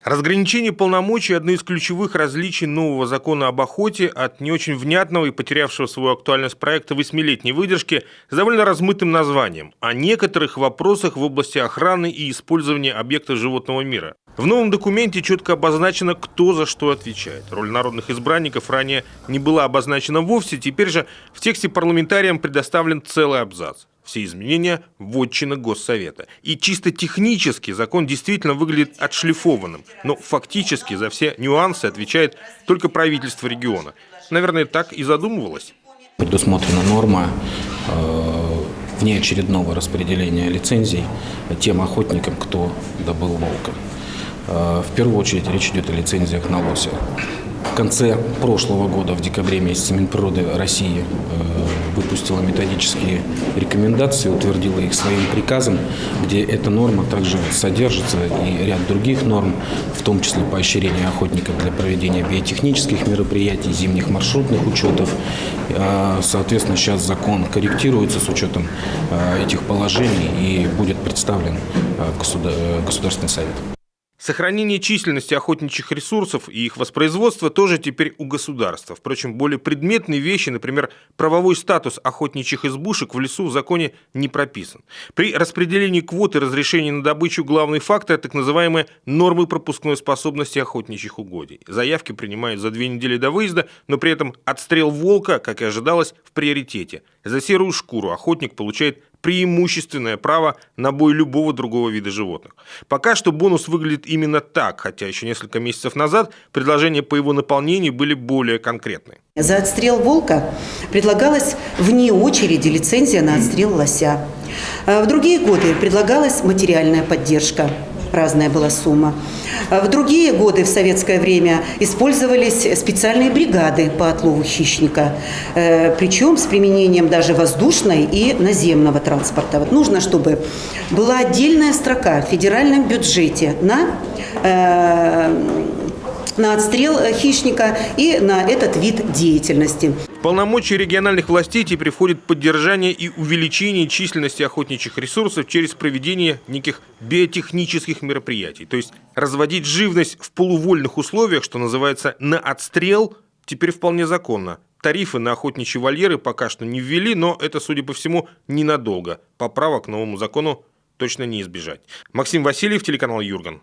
Разграничение полномочий – одно из ключевых различий нового закона об охоте от не очень внятного и потерявшего свою актуальность проекта 8-летней выдержки с довольно размытым названием о некоторых вопросах в области охраны и использования объектов животного мира. В новом документе четко обозначено, кто за что отвечает. Роль народных избранников ранее не была обозначена вовсе, теперь же в тексте парламентариям предоставлен целый абзац. Все изменения – вотчина Госсовета. И чисто технически закон действительно выглядит отшлифованным, но фактически за все нюансы отвечает только правительство региона. Наверное, так и задумывалось. Предусмотрена норма внеочередного распределения лицензий тем охотникам, кто добыл волка. В первую очередь речь идет о лицензиях на лося. В конце прошлого года, в декабре месяце, Минприроды России выпустила методические рекомендации, утвердила их своим приказом, где эта норма также содержится и ряд других норм, в том числе поощрение охотников для проведения биотехнических мероприятий, зимних маршрутных учетов. Соответственно, сейчас закон корректируется с учетом этих положений и будет представлен в Государственный совет. Сохранение численности охотничьих ресурсов и их воспроизводство тоже теперь у государства. Впрочем, более предметные вещи, например, правовой статус охотничьих избушек в лесу в законе не прописан. При распределении квот и разрешении на добычу главный фактор – так называемые нормы пропускной способности охотничьих угодий. Заявки принимают за 2 недели до выезда, но при этом отстрел волка, как и ожидалось, в приоритете. За серую шкуру охотник получает преимущественное право на бой любого другого вида животных. Пока что бонус выглядит именно так, хотя еще несколько месяцев назад предложения по его наполнению были более конкретные. За отстрел волка предлагалась вне очереди лицензия на отстрел лося. В другие годы предлагалась материальная поддержка. Разная была сумма. В другие годы в советское время использовались специальные бригады по отлову хищника, причем с применением даже воздушной и наземного транспорта. Вот нужно, чтобы была отдельная строка в федеральном бюджете на отстрел хищника и на этот вид деятельности. В полномочия региональных властей теперь входит поддержание и увеличение численности охотничьих ресурсов через проведение неких биотехнических мероприятий. То есть разводить живность в полувольных условиях, что называется, на отстрел, теперь вполне законно. Тарифы на охотничьи вольеры пока что не ввели, но это, судя по всему, ненадолго. Поправок к новому закону точно не избежать. Максим Васильев, телеканал Юрган.